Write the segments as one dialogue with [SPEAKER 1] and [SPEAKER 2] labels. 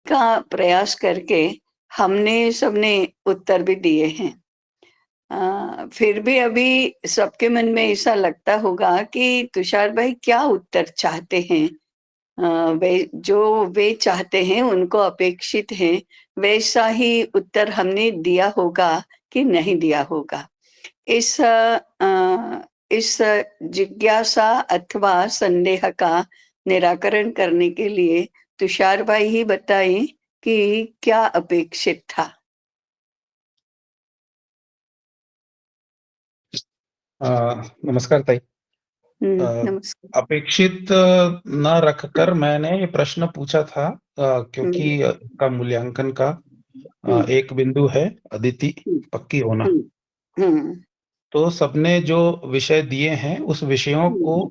[SPEAKER 1] का प्रयास करके हमने सबने उत्तर भी दिए हैं। फिर भी अभी सबके मन में ऐसा लगता होगा कि तुषार भाई क्या उत्तर चाहते हैं? वे चाहते हैं, उनको अपेक्षित है, वैसा ही उत्तर हमने दिया होगा कि नहीं दिया होगा? इस इस जिज्ञासा अथवा संदेह का निराकरण करने के लिए तुषार भाई ही बताएं कि क्या अपेक्षित था?
[SPEAKER 2] नमस्कार ताई। अ,
[SPEAKER 1] नमस्कार।
[SPEAKER 2] अपेक्षित न रखकर मैंने ये प्रश्न पूछा था,
[SPEAKER 1] हुँ,
[SPEAKER 2] क्योंकि इसका मूल्यांकन का
[SPEAKER 1] हुँ,
[SPEAKER 2] एक बिंदु है अदिति
[SPEAKER 1] हुँ,
[SPEAKER 2] पक्की होना।
[SPEAKER 1] हुँ, हुँ,
[SPEAKER 2] तो सबने जो विषय दिए हैं उस विषयों को
[SPEAKER 1] हुँ,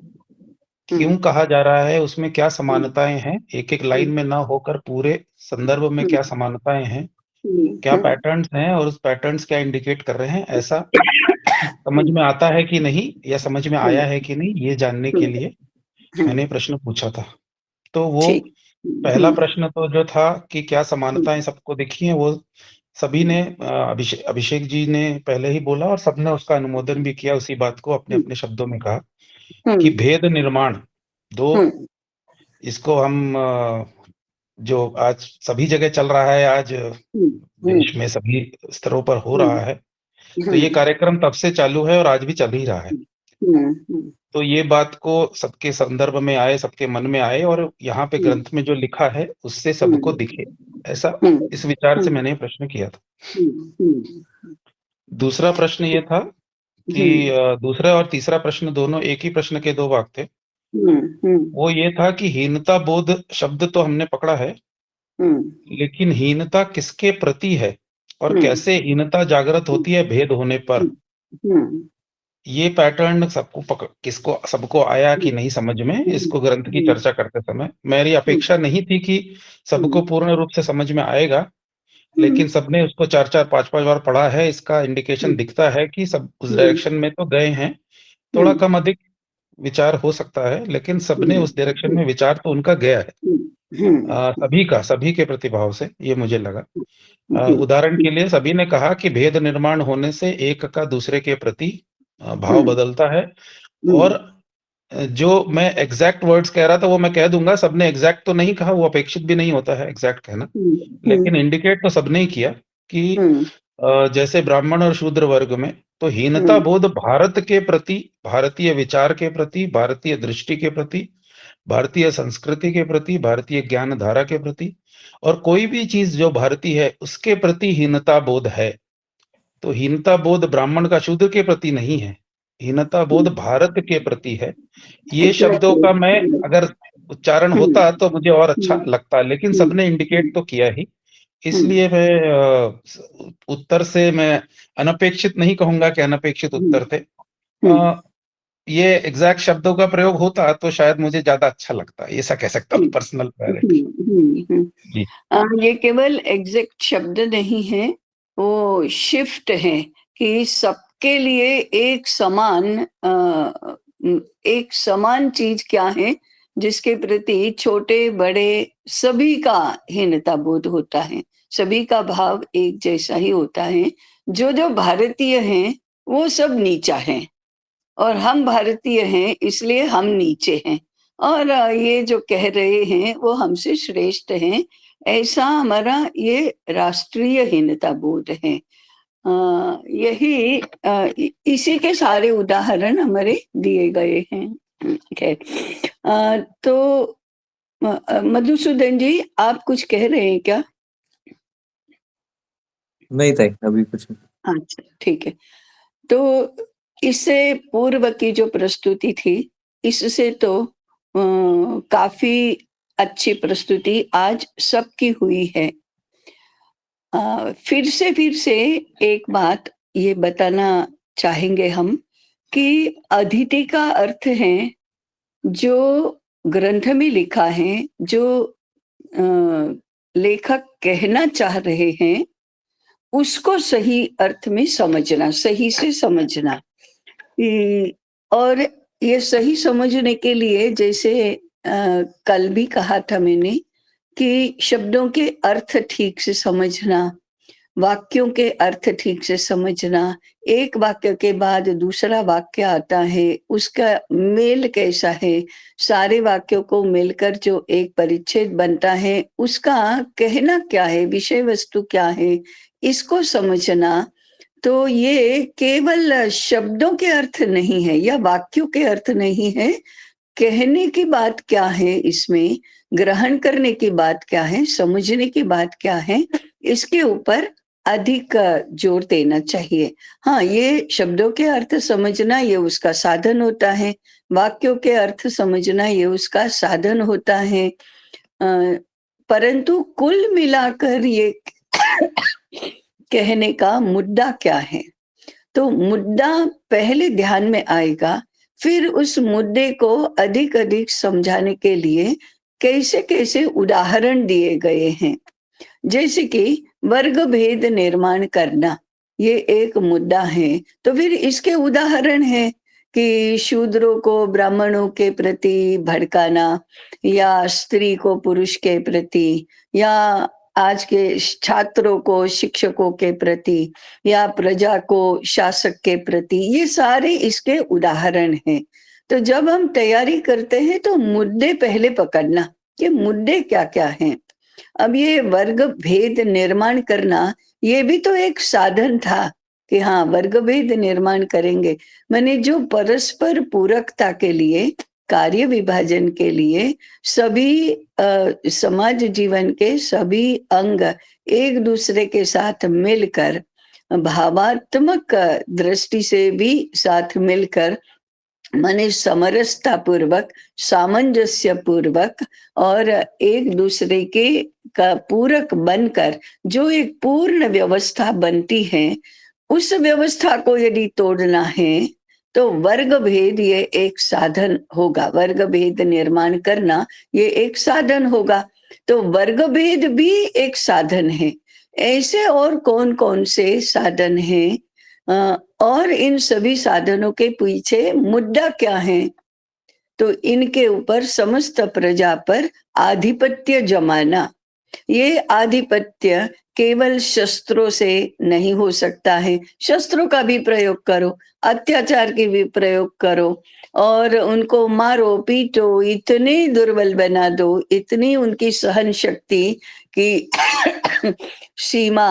[SPEAKER 1] हुँ,
[SPEAKER 2] क्यों कहा जा रहा है, उसमें क्या
[SPEAKER 1] हुँ,
[SPEAKER 2] समानताएं हैं, एक-एक लाइन
[SPEAKER 1] हुँ,
[SPEAKER 2] में ना होकर पूरे संदर्भ में
[SPEAKER 1] हुँ,
[SPEAKER 2] क्या समानताएं हैं,
[SPEAKER 1] हुँ,
[SPEAKER 2] क्या
[SPEAKER 1] हुँ,
[SPEAKER 2] पैटर्न्स हैं और उस पैटर्न्स क्या इंडिकेट कर रहे हैं, ऐसा समझ
[SPEAKER 1] हुँ,
[SPEAKER 2] में आता है कि नहीं या समझ में
[SPEAKER 1] हुँ,
[SPEAKER 2] आया है कि नहीं, ये जानने के
[SPEAKER 1] हुँ,
[SPEAKER 2] लिए
[SPEAKER 1] हुँ,
[SPEAKER 2] मैंने प्रश्न पूछा था। तो वो
[SPEAKER 1] ठीक।
[SPEAKER 2] पहला
[SPEAKER 1] हुँ,
[SPEAKER 2] प्रश्न तो जो था कि क्या
[SPEAKER 1] हुँ,
[SPEAKER 2] समानताएँ सबको दिखी हैं, वो सभी
[SPEAKER 1] हुँ,
[SPEAKER 2] ने अभिषेक जी ने पहले ही बोला और सबने उसका अनुमोदन भी किया, उसी बात को
[SPEAKER 1] हुँ,
[SPEAKER 2] अपने-अपने शब्दों में कहा
[SPEAKER 1] हुँ,
[SPEAKER 2] कि भेद निर्माण 2,
[SPEAKER 1] हुँ,
[SPEAKER 2] इसको हम जो आज सभी जगह चल रहा है, आज
[SPEAKER 1] हुँ, हुँ,
[SPEAKER 2] देश में सभी स्तरों पर हो
[SPEAKER 1] हुँ,
[SPEAKER 2] रहा है, तो
[SPEAKER 1] हुँ,
[SPEAKER 2] ये कार्यक्रम तब से चालू है और आज भी चल ही रहा है।
[SPEAKER 1] हुँ, हुँ,
[SPEAKER 2] तो ये बात को सबके संदर्भ में आए, सबके मन में आए और यहाँ पे
[SPEAKER 1] हुँ,
[SPEAKER 2] ग्रंथ में जो लिखा है, उससे सबको
[SPEAKER 1] हुँ,
[SPEAKER 2] दिखे, ऐसा
[SPEAKER 1] हुँ,
[SPEAKER 2] इस विचार से
[SPEAKER 1] हुँ,
[SPEAKER 2] मैंने ये प्रश्न किया था।
[SPEAKER 1] हुँ, हुँ,
[SPEAKER 2] दूसरा प्रश्न ये था कि
[SPEAKER 1] हुँ,
[SPEAKER 2] दूसरा और तीसरा प्रश्न दोनों एक ही प्रश्न के 2 भाग थे।
[SPEAKER 1] हुँ, हुँ,
[SPEAKER 2] वो ये था कि हीनता बोध शब्द तो हमने पकड़ा है,
[SPEAKER 1] हुँ,
[SPEAKER 2] लेकिन हीनता किसके प्रति है और
[SPEAKER 1] हुँ,
[SPEAKER 2] कैसे हीनता जागृत
[SPEAKER 1] हुँ,
[SPEAKER 2] होती है भेद होने पर?
[SPEAKER 1] हुँ, हुँ,
[SPEAKER 2] ये पैटर्न किसको सबको आया कि नहीं समझ में,
[SPEAKER 1] हुँ,
[SPEAKER 2] इसको ग्रंथ की
[SPEAKER 1] हुँ,
[SPEAKER 2] चर्चा करते समय। मेरी
[SPEAKER 1] हुँ,
[SPEAKER 2] अपेक्षा नहीं थी कि सबको
[SPEAKER 1] हुँ,
[SPEAKER 2] पूर्ण रूप से समझ में आएगा,
[SPEAKER 1] हुँ,
[SPEAKER 2] लेकिन सबने उसको 4-4 5-5 बार पढ़ा है, इसका इंडिकेशन
[SPEAKER 1] हुँ,
[SPEAKER 2] दिखता है कि सब उस
[SPEAKER 1] हुँ,
[SPEAKER 2] डायरेक्शन में तो गए हैं।
[SPEAKER 1] हुँ,
[SPEAKER 2] थोड़ा कम अधिक विचार हो सकता है, लेकिन सबने
[SPEAKER 1] हुँ,
[SPEAKER 2] उस डायरेक्शन
[SPEAKER 1] हुँ,
[SPEAKER 2] में विचार तो उनका गया है।
[SPEAKER 1] हुँ, हुँ,
[SPEAKER 2] सभी के प्रतिभाव से ये मुझे लगा।
[SPEAKER 1] हुँ,
[SPEAKER 2] उदाहरण के लिए सभी ने कहा कि भेद निर्माण होने से एक का दूसरे के प्रति भाव
[SPEAKER 1] हुँ,
[SPEAKER 2] बदलता है
[SPEAKER 1] हुँ,
[SPEAKER 2] और जो मैं एग्ज़ैक्ट वर्ड्स कह रहा था वो मैं कह दूँगा, सबने एग्ज़ैक्ट तो नहीं कहा, वो अपेक्षित भी नहीं होता है एग्ज़ैक्ट कहना।
[SPEAKER 1] हुँ, हुँ,
[SPEAKER 2] लेकिन इंडिकेट तो सबने ही किया कि
[SPEAKER 1] हुँ,
[SPEAKER 2] जैसे ब्राह्मण और शूद्र वर्ग में तो हीनता
[SPEAKER 1] हुँ,
[SPEAKER 2] बोध भारत के प्रति, भारतीय विचार के प्रति, भारतीय दृष्टि के प्रति, भारतीय संस्कृति के प्रति, भारतीय ज्ञान धारा के प्रति और कोई भी चीज़ जो भारतीय है, उसके प्रति हीनता बोध है। तो हीनता बोध ब्राह्मण का शूद्र के प्रति नहीं है, हीनता बोध भारत के प्रति है। ये शब्दों
[SPEAKER 1] एग्ज़ैक्टली।
[SPEAKER 2] का मैं अगर उच्चारण
[SPEAKER 1] हुँ,
[SPEAKER 2] होता तो मुझे और अच्छा
[SPEAKER 1] हुँ,
[SPEAKER 2] लगता, लेकिन
[SPEAKER 1] हुँ,
[SPEAKER 2] सबने इंडिकेट
[SPEAKER 1] हुँ,
[SPEAKER 2] तो किया ही।
[SPEAKER 1] हुँ,
[SPEAKER 2] इसलिए मैं उत्तर से मैं अनपेक्षित नहीं कहूँगा कि अनपेक्षित
[SPEAKER 1] हुँ,
[SPEAKER 2] उत्तर थे।
[SPEAKER 1] हुँ,
[SPEAKER 2] अ, ये एग्ज़ैक्ट शब्दों का प्रयोग होता तो शायद मुझे ज़्यादा अच्छा लगता, ऐसा कह सकता हूँ
[SPEAKER 1] हुँ,
[SPEAKER 2] पर्सनल प्रायोरिटी।
[SPEAKER 1] हुँ, हुँ, हुँ।
[SPEAKER 2] जी।
[SPEAKER 1] ये केवल एग्ज़ैक्ट शब्द नहीं है, वो शिफ्ट है कि सबके लिए एक समान चीज़ क्या है, जिसके प्रति छोटे-बड़े सभी का हीनता बोध होता है। सभी का भाव एक जैसा ही होता है। जो-जो भारतीय हैं, वो सब नीचा हैं। और हम भारतीय हैं इसलिए हम नीचे हैं और ये जो कह रहे हैं वो हमसे श्रेष्ठ हैं, ऐसा हमारा ये राष्ट्रीय हीनता बोध है। यही इसी के सारे उदाहरण हमारे दिए गए हैं। खैर, तो मधुसूदन जी आप कुछ कह रहे हैं क्या?
[SPEAKER 3] नहीं ताई, अभी कुछ नहीं।
[SPEAKER 1] अच्छा, ठीक है। तो इससे पूर्व की जो प्रस्तुति थी, इससे तो काफ़ी अच्छी प्रस्तुति आज सबकी हुई है। फिर से एक बात ये बताना चाहेंगे हम कि अदिति का अर्थ है, जो ग्रंथ में लिखा है, जो अ, लेखक कहना चाह रहे हैं, उसको सही अर्थ में समझना, सही से समझना। और ये सही समझने के लिए जैसे कल भी कहा था मैंने कि शब्दों के अर्थ ठीक से समझना, वाक्यों के अर्थ ठीक से समझना, एक वाक्य के बाद दूसरा वाक्य आता है, उसका मेल कैसा है, सारे वाक्यों को मिलकर जो एक परिच्छेद बनता है, उसका कहना क्या है, विषय वस्तु क्या है, इसको समझना। तो ये केवल शब्दों के अर्थ नहीं है या वाक्यों के अर्थ नहीं है, कहने की बात क्या है इसमें, ग्रहण करने की बात क्या है, समझने की बात क्या है, इसके ऊपर अधिक जोर देना चाहिए। हाँ, ये शब्दों के अर्थ समझना ये उसका साधन होता है, वाक्यों के अर्थ समझना ये उसका साधन होता है। परंतु कुल मिलाकर ये कहने का मुद्दा क्या है, तो मुद्दा पहले ध्यान में आएगा, फिर उस मुद्दे को अधिक अधिक समझाने के लिए कैसे कैसे उदाहरण दिए गए हैं। जैसे कि वर्ग भेद निर्माण करना, ये एक मुद्दा है, तो फिर इसके उदाहरण है कि शूद्रों को ब्राह्मणों के प्रति भड़काना, या स्त्री को पुरुष के प्रति, या आज के छात्रों को शिक्षकों के प्रति, या प्रजा को शासक के प्रति, ये सारे इसके उदाहरण हैं। तो जब हम तैयारी करते हैं तो मुद्दे पहले पकड़ना, कि मुद्दे क्या क्या हैं। अब ये वर्ग भेद निर्माण करना, ये भी तो एक साधन था कि हाँ, वर्ग भेद निर्माण करेंगे। मैंने जो परस्पर पूरकता के लिए, कार्य विभाजन के लिए सभी समाज जीवन के सभी अंग एक दूसरे के साथ मिलकर, भावात्मक दृष्टि से भी साथ मिलकर, माने समरसता पूर्वक, सामंजस्य पूर्वक और एक दूसरे के का पूरक बनकर जो एक पूर्ण व्यवस्था बनती है, उस व्यवस्था को यदि तोड़ना है तो वर्ग भेद ये एक साधन होगा, वर्ग भेद निर्माण करना ये एक साधन होगा। तो वर्ग भेद भी एक साधन है। ऐसे और कौन कौन से साधन हैं, और इन सभी साधनों के पीछे मुद्दा क्या है, तो इनके ऊपर समस्त प्रजा पर आधिपत्य जमाना। ये आधिपत्य केवल शस्त्रों से नहीं हो सकता है, शस्त्रों का भी प्रयोग करो, अत्याचार के भी प्रयोग करो, और उनको मारो पीटो, इतने दुर्बल बना दो, इतनी उनकी सहन शक्ति की सीमा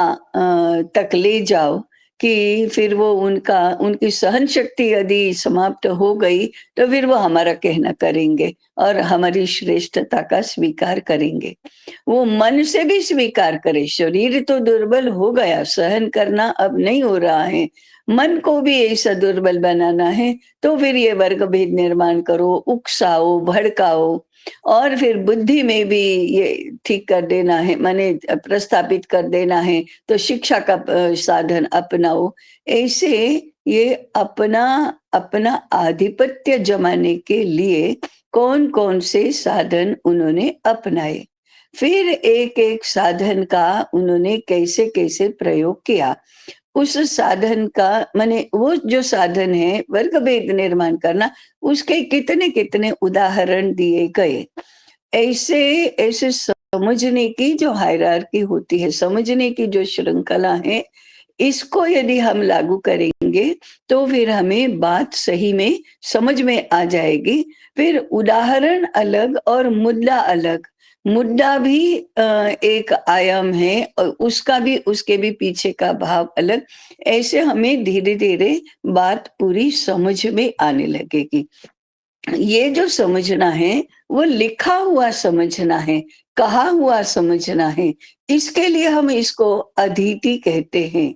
[SPEAKER 1] तक ले जाओ कि फिर वो उनकी सहन शक्ति यदि समाप्त हो गई तो फिर वो हमारा कहना करेंगे और हमारी श्रेष्ठता का स्वीकार करेंगे। वो मन से भी स्वीकार करे, शरीर तो दुर्बल हो गया, सहन करना अब नहीं हो रहा है, मन को भी ऐसा दुर्बल बनाना है, तो फिर ये वर्ग भेद निर्माण करो, उकसाओ, भड़काओ, और फिर बुद्धि में भी ये ठीक कर देना है, माने प्रस्थापित कर देना है, तो शिक्षा का साधन अपनाओ। ऐसे ये अपना अपना आधिपत्य जमाने के लिए कौन कौन से साधन उन्होंने अपनाए, फिर एक एक साधन का उन्होंने कैसे कैसे प्रयोग किया, उस साधन का, माने वो जो साधन है वर्ग भेद निर्माण करना, उसके कितने कितने उदाहरण दिए गए। ऐसे ऐसे समझने की जो हायरार्की होती है, समझने की जो श्रृंखला है, इसको यदि हम लागू करेंगे तो फिर हमें बात सही में समझ में आ जाएगी। फिर उदाहरण अलग और मुद्दा अलग, मुद्दा भी एक आयाम है और उसका भी, उसके भी पीछे का भाव अलग। ऐसे हमें धीरे धीरे बात पूरी समझ में आने लगेगी। ये जो समझना है वो लिखा हुआ समझना है, कहा हुआ समझना है, इसके लिए हम इसको अधीति कहते हैं।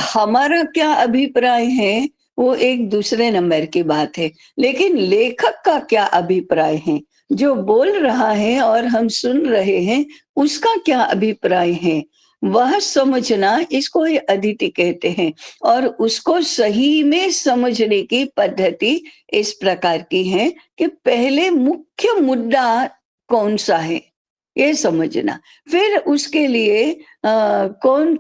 [SPEAKER 1] हमारा क्या अभिप्राय है वो एक दूसरे नंबर की बात है, लेकिन लेखक का क्या अभिप्राय है, जो बोल रहा है और हम सुन रहे हैं उसका क्या अभिप्राय है, वह समझना, इसको ही अदिति कहते हैं। और उसको सही में समझने की पद्धति इस प्रकार की है कि पहले मुख्य मुद्दा कौन सा है ये समझना, फिर उसके लिए कौन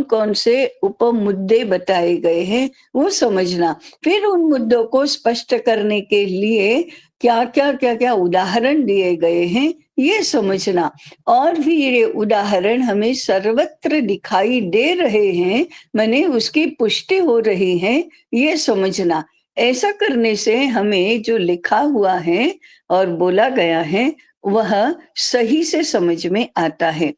[SPEAKER 1] कौन से उप मुद्दे बताए गए हैं वो समझना, फिर उन मुद्दों को स्पष्ट करने के लिए क्या क्या उदाहरण दिए गए हैं ये समझना। और भी ये उदाहरण हमें सर्वत्र दिखाई दे रहे हैं, माने उसकी पुष्टि हो रही है, ये समझना। ऐसा करने से हमें जो लिखा हुआ है और बोला गया है, वह सही से समझ में आता है।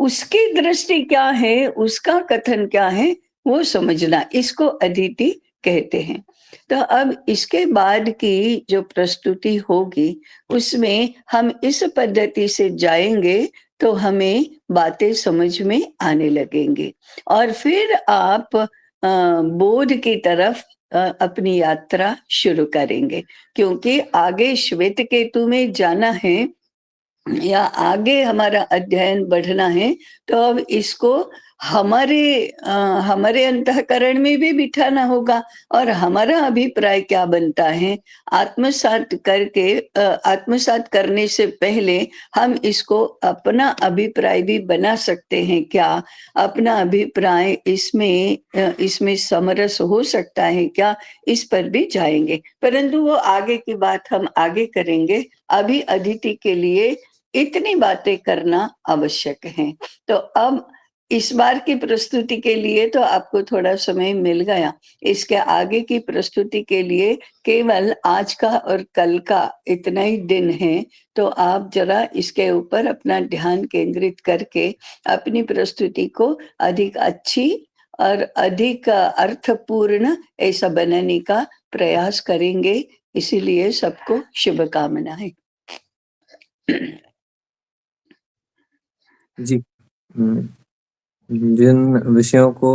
[SPEAKER 1] उसकी दृष्टि क्या है, उसका कथन क्या है, वो समझना, इसको अदिति कहते हैं। तो अब इसके बाद की जो प्रस्तुति होगी, उसमें हम इस पद्धति से जाएँगे, तो हमें बातें समझ में आने लगेंगी और फिर आप बोध की तरफ अपनी यात्रा शुरू करेंगे, क्योंकि आगे श्वेतकेतु में जाना है या आगे हमारा अध्ययन बढ़ना है, तो अब इसको हमारे अंतःकरण में भी बिठाना होगा और हमारा अभिप्राय क्या बनता है, आत्मसात करने से पहले हम इसको अपना अभिप्राय भी बना सकते हैं क्या? अपना अभिप्राय इसमें समरस हो सकता है क्या? इस पर भी जाएँगे, परंतु वो आगे की बात हम आगे करेंगे। अभी अदिति के लिए इतनी बातें करना आवश्यक है। तो अब इस बार की प्रस्तुति के लिए तो आपको थोड़ा समय मिल गया। इसके आगे की प्रस्तुति के लिए केवल आज का और कल का इतना ही दिन है, तो आप ज़रा इसके ऊपर अपना ध्यान केंद्रित करके अपनी प्रस्तुति को अधिक अच्छी और अधिक अर्थपूर्ण ऐसा बनाने का प्रयास करेंगे। इसीलिए सबको शुभकामनाएँ।
[SPEAKER 3] जी। हुँ, जिन विषयों को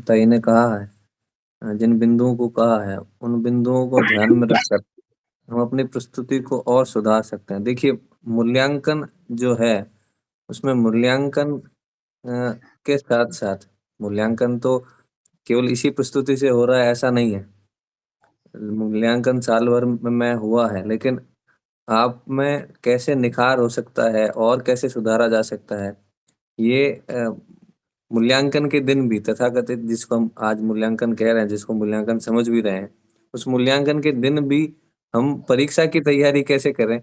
[SPEAKER 3] ताई ने कहा है, जिन बिंदुओं को कहा है, उन बिंदुओं को ध्यान में रखकर हम अपनी प्रस्तुति को और सुधार सकते हैं। देखिए, मूल्यांकन जो है, उसमें मूल्यांकन के साथ-साथ मूल्यांकन तो केवल इसी प्रस्तुति से हो रहा है ऐसा नहीं है। मूल्यांकन साल भर में हुआ है, लेकिन आप में कैसे निखार हो सकता है और कैसे सुधारा जा सकता है, ये मूल्यांकन के दिन भी तथाकथित जिसको हम आज मूल्यांकन कह रहे हैं, जिसको मूल्यांकन समझ भी रहे हैं, उस मूल्यांकन के दिन भी हम परीक्षा की तैयारी कैसे करें